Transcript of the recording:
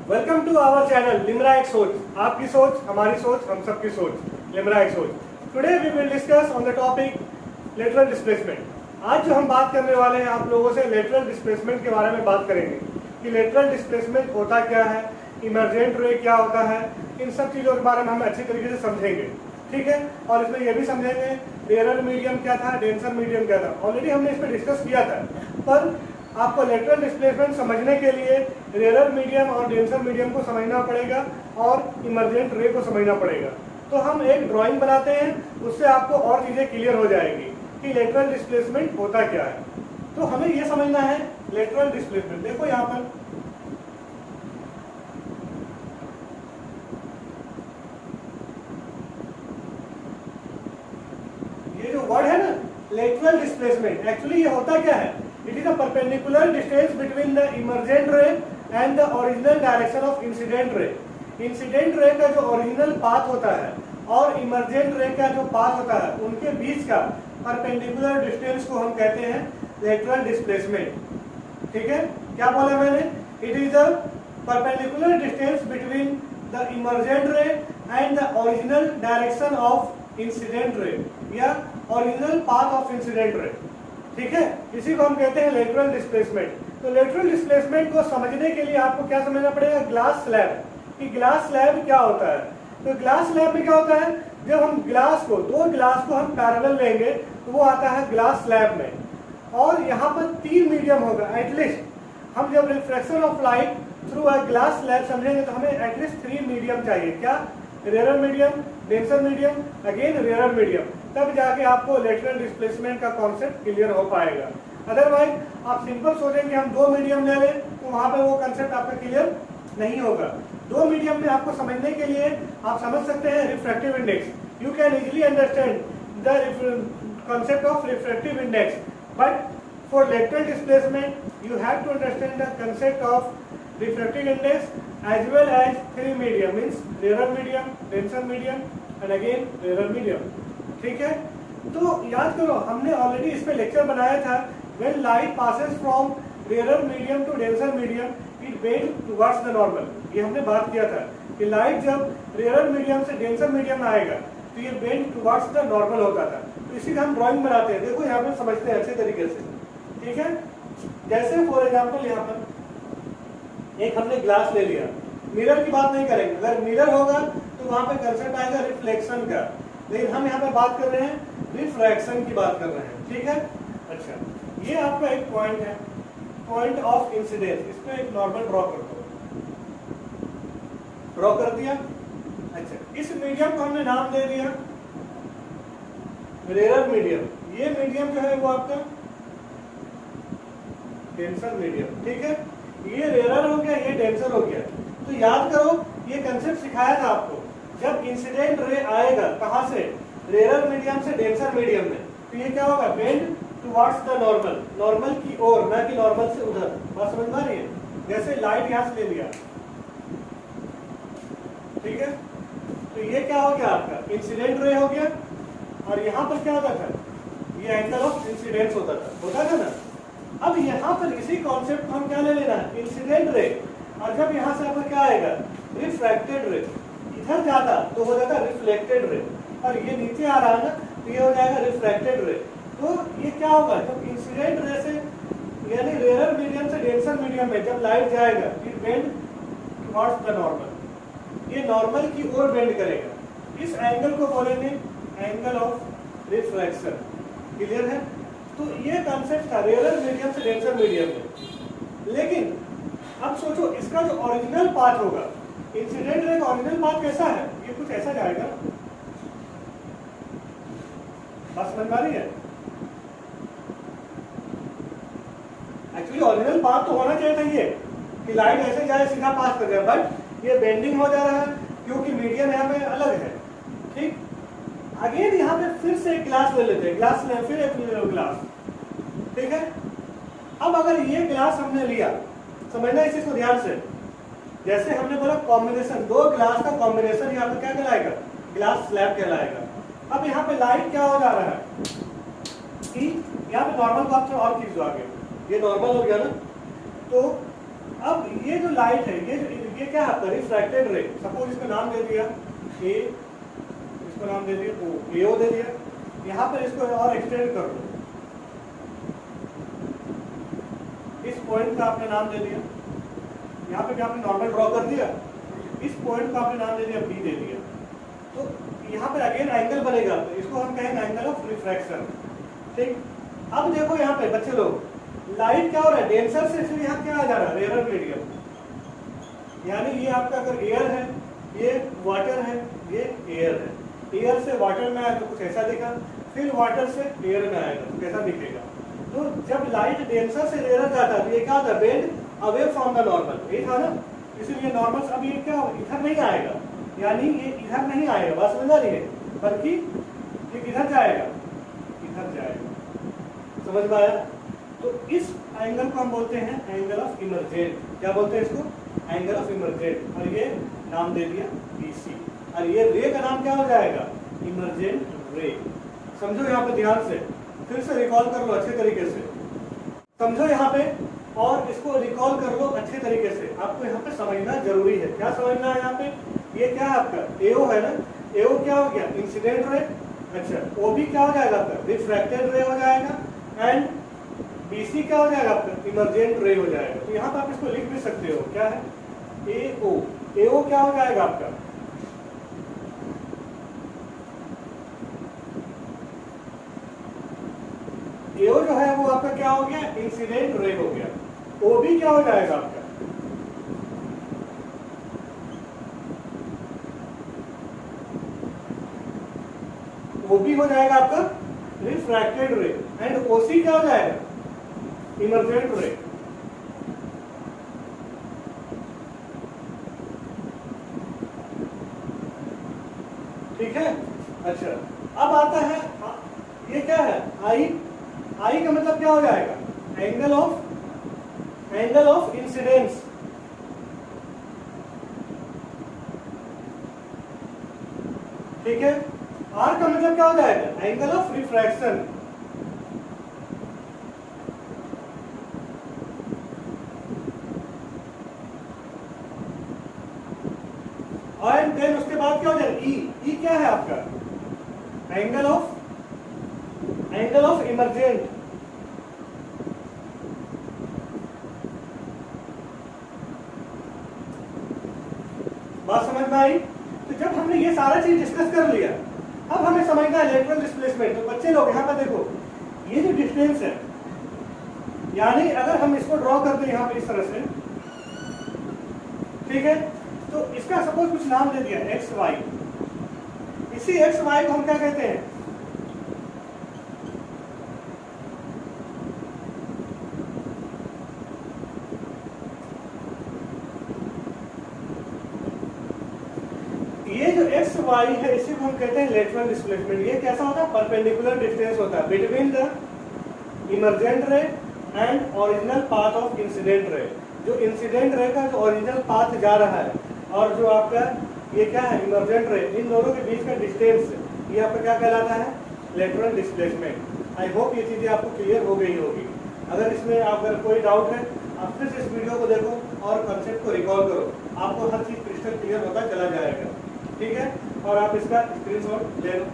Welcome to our channel Limra एक सोच। आपकी सोच हमारी सोच हम सबकी सोच, लिमरा एक सोच। Today we will discuss on the topic lateral displacement. आज जो हम बात करने वाले हैं आप लोगों से लेटरल डिस्प्लेसमेंट के बारे में बात करेंगे कि लेटरल डिस्प्लेसमेंट होता क्या है, इमरजेंट रे क्या होता है, इन सब चीज़ों के बारे में हम अच्छी तरीके से समझेंगे, ठीक है। और इसमें यह भी समझेंगे रेरर मीडियम क्या था, डेंसर मीडियम क्या था। ऑलरेडी हमने इस पर डिस्कस किया था, पर आपको लेटरल डिस्प्लेसमेंट समझने के लिए रेरर मीडियम और डेंसर मीडियम को समझना पड़ेगा और इमरजेंट रे को समझना पड़ेगा। तो हम एक ड्राइंग बनाते हैं, उससे आपको और चीज़ें क्लियर हो जाएगी कि लेटरल डिस्प्लेसमेंट होता क्या है। तो हमें ये समझना है लेटरल डिस्प्लेसमेंट। देखो यहाँ पर ये जो वर्ड है ना लेटरल डिस्प्लेसमेंट, एक्चुअली ये होता क्या है, it is a perpendicular distance between the emergent ray and the original direction of incident ray. Incident ray का जो ओरिजिनल पाथ होता है और इमरजेंट रे का जो पाथ होता है उनके बीच का परपेंडिकुलर डिस्टेंस को हम कहते हैं लेटरल डिस्प्लेसमेंट। ठीक है, क्या बोला मैंने, it is the perpendicular distance between the emergent ray and the original direction of incident ray या original path of incident ray. ठीक है, इसी को हम कहते हैं लेटरल डिस्प्लेसमेंट। तो लेटरल डिस्प्लेसमेंट को समझने के लिए आपको क्या समझना पड़ेगा, ग्लास स्लैब। कि ग्लास स्लैब क्या होता है। तो ग्लास स्लैब में क्या होता है, जब हम ग्लास को, दो ग्लास को हम पैरेलल लेंगे तो वो आता है ग्लास स्लैब में, और यहाँ पर 3 मीडियम होगा एटलीस्ट। हम जब reflection of light through a glass slab समझेंगे तो हमें एटलीस्ट 3 मीडियम चाहिए। क्या, rarer medium, denser medium, again rarer medium, तब जाके आपको लेटरल डिस्प्लेसमेंट का कॉन्सेप्ट क्लियर हो पाएगा। अदरवाइज आप सिंपल सोचेंगे हम 2 मीडियम ले लें तो वहाँ पे वो कॉन्सेप्ट आपका क्लियर नहीं होगा। 2 मीडियम में आपको समझने के लिए आप समझ सकते हैं refractive index. You can easily understand the concept of refractive index, but for lateral displacement you have to understand the concept of refractive index as well as 3 medium, means rarer medium, denser medium and again rarer medium। ठीक है, तो याद करो हमने already इस पे lecture बनाया था, when light passes from rarer medium to denser medium it bends towards the normal। ये हमने बात किया था कि लाइट जब रेरर मीडियम से डेंसर मीडियम में आएगा तो ये बेंड टुवर्ड्स द नॉर्मल होता था। तो इसी का हम ड्राइंग बनाते हैं, देखो यहाँ पे समझते हैं अच्छे तरीके से। ठीक है, जैसे फॉर एग्जांपल यहाँ पर एक हमने ग्लास ले लिया, मिरर की बात नहीं करेंगे, अगर मिरर होगा तो वहाँ पे कंसेप्ट आएगा रिफ्लेक्शन का, लेकिन हम यहाँ पे बात कर रहे हैं रिफ्रैक्शन की बात कर रहे हैं। ठीक है, अच्छा ये आपका एक पॉइंट है, पॉइंट ऑफ इंसिडेंस, इस पे एक नॉर्मल ड्रॉ कर दो, ड्रॉ कर दिया। अच्छा, इस मीडियम को हमने नाम दे दिया रेरर मीडियम। ये मीडियम जो है वो आपका डेंसर मीडियम। ठीक है, ये रेरर हो गया, ये डेंसर हो गया। तो याद करो ये कंसेप्ट सिखाया था आपको, जब इंसिडेंट रे आएगा कहां से, रेरर मीडियम से डेंसर मीडियम में, तो ये क्या होगा, bend towards the normal, normal की ओर, न कि नॉर्मल से उधर। बात समझ में आ रही है, जैसे लाइट यहां से ले लिया, ठीक है, तो ये क्या हो गया आपका इंसिडेंट रे हो गया, और यहाँ पर क्या होता था, ये एंगल ऑफ इंसिडेंस होता था ना। अब यहाँ पर इसी कॉन्सेप्ट को हम क्या ले लेना है, इंसिडेंट रे, और जब यहाँ से आपका क्या आएगा रिफ्रैक्टेड रे, इधर जाता तो हो जाता रिफ्लेक्टेड रे, और ये नीचे आ रहा है ना तो ये हो जाएगा रिफ्रैक्टेड रे। तो ये क्या होगा, जब इंसिडेंट रे से यानी रेरर मीडियम से डेंसर मीडियम में जब लाइट जाएगा it bend towards the normal, ये नॉर्मल की ओर बेंड करेगा। इस एंगल को बोलेंगे एंगल ऑफ रिफ्रैक्शन। क्लियर है, तो ये कॉन्सेप्ट था रेरर मीडियम से डेंसर मीडियम में। लेकिन अब सोचो इसका जो ओरिजिनल पाथ होगा, इंसिडेंट रे का ओरिजिनल पाथ कैसा है, ये कुछ ऐसा जाएगा। बात समझ में आ रही है, एक्चुअली ओरिजिनल पाथ तो होना चाहिए था ये कि लाइट ऐसे जाए सीधा पास कर जाए, बट ये बेंडिंग हो जा रहा है क्योंकि मीडियम यहाँ पे अलग है। ठीक, अगेन यहाँ पे फिर से एक ग्लास ले लेते हैं, ग्लास ले फिर एक ले लो ग्लास। ठीक है, अब अगर ये ग्लास हमने लिया, समझना इस चीज को ध्यान से, जैसे हमने बोला कॉम्बिनेशन, 2 ग्लास का कॉम्बिनेशन यहाँ पे क्या कहलाएगा, ग्लास स्लैब कहलाएगा। अब यहाँ पे लाइट क्या हो जा रहा है कि यहाँ पे नॉर्मल बात और चीज आगे, ये नॉर्मल हो गया ना, तो अब ये जो लाइट है, ये क्या है, रिफ्रैक्टेड रे। सपोज इसका नाम दे दिया ए, इसको नाम दे दिया ओ, एओ दे दिया। यहाँ पर इसको और एक्सटेंड कर दो, इस पॉइंट का आपने नाम दे दिया, यहाँ पे भी आपने नॉर्मल ड्रॉ कर दिया, इस पॉइंट का आपने नाम दे दिया बी दे दिया। तो यहाँ पे अगेन एंगल बनेगा, तो इसको हम कहेंगे एंगल ऑफ रिफ्रैक्शन। ठीक, अब देखो यहाँ पे बच्चे लोग, लाइट क्या हो रहा है, डेंसर से फिर यहाँ क्या आ जा रहा है, रेयर मीडियम। यानी ये आपका अगर एयर है, ये वाटर है, ये एयर है, एयर से वाटर में आया तो कुछ ऐसा दिखा, फिर वाटर से एयर में आएगा तो कैसा दिखेगा। तो जब लाइट डेंसर से रेयर जाता है तो ये क्या होता है, bend away from the normal, ये था ना, इसीलिए नॉर्मल। अब ये क्या इधर नहीं आएगा, यानी ये इधर नहीं आएगा, बस समझ रही है, बल्कि ये किधर जाएगा, इधर जाएगा। समझ में आया? तो इस एंगल को हम बोलते हैं एंगल ऑफ इमर्जेंट। क्या बोलते हैं इसको, एंगल ऑफ इमर्जेंट। और ये नाम दे दिया BC, और ये रे का नाम क्या हो जाएगा, इमर्जेंट रे। समझो यहाँ पे ध्यान से, फिर से रिकॉल कर लो अच्छे तरीके से, समझो यहाँ पे, और इसको रिकॉल कर लो अच्छे तरीके से। आपको यहाँ पे समझना जरूरी है। क्या समझना है यहाँ पे, ये क्या है आपका एओ है ना, एओ क्या हो गया, इंसिडेंट रे। अच्छा, OB क्या हो जाएगा आपका, रिफ्रैक्टेड रे हो जाएगा, एंड BC क्या हो जाएगा आपका, इमर्जेंट रे हो जाएगा। तो यहाँ पे आप इसको लिख भी सकते हो, क्या है, AO। AO क्या हो जाएगा आपका, AO जो है वो आपका क्या हो गया, इंसिडेंट रे हो गया। OB क्या हो जाएगा आपका, OB हो जाएगा आपका रिफ्रैक्टेड रे, एंड OC क्या हो जाएगा, इमर्जेंट रे। ठीक है। अच्छा, अब आता है ये क्या है, आई का मतलब क्या हो जाएगा, एंगल ऑफ इंसिडेंस। ठीक है। आर का मतलब क्या हो जाएगा, एंगल ऑफ रिफ्रैक्शन। और देन उसके बाद क्या हो जाएगा, ई क्या है आपका, एंगल ऑफ इमर्जेंट। बात समझ में आई? तो जब हमने ये सारा चीज डिस्कस कर लिया, अब हमें समझना है लेटरल डिस्प्लेसमेंट। तो बच्चे लोग यहाँ पर देखो, ये जो डिस्टेंस है, यानी अगर हम इसको ड्रॉ कर दें यहाँ पे इस तरह से, ठीक है, तो इसका सपोज कुछ नाम दे दिया XY। इसी XY को हम क्या कहते हैं, ये जो XY है इसी को हम कहते हैं लेटरल डिस्प्लेसमेंट। ये कैसा होता है, परपेंडिकुलर डिस्टेंस होता है बिटवीन द इमर्जेंट रे and original path of incident ray. जो इंसिडेंट रे का जो ओरिजिनल पाथ जा रहा है और जो आपका ये क्या है, इमर्जेंट रे, इन दोनों के बीच का डिस्टेंस, ये आपका क्या कहलाता है, लेटरल डिस्प्लेसमेंट। आई होप ये चीजें आपको क्लियर हो गई होगी। अगर इसमें अगर कोई डाउट है, आप फिर से इस वीडियो को देखो और कंसेप्ट को रिकॉल करो, आपको हर चीज क्रिस्टल क्लियर होता चला जाएगा। ठीक है, और आप इसका स्क्रीनशॉट ले लो।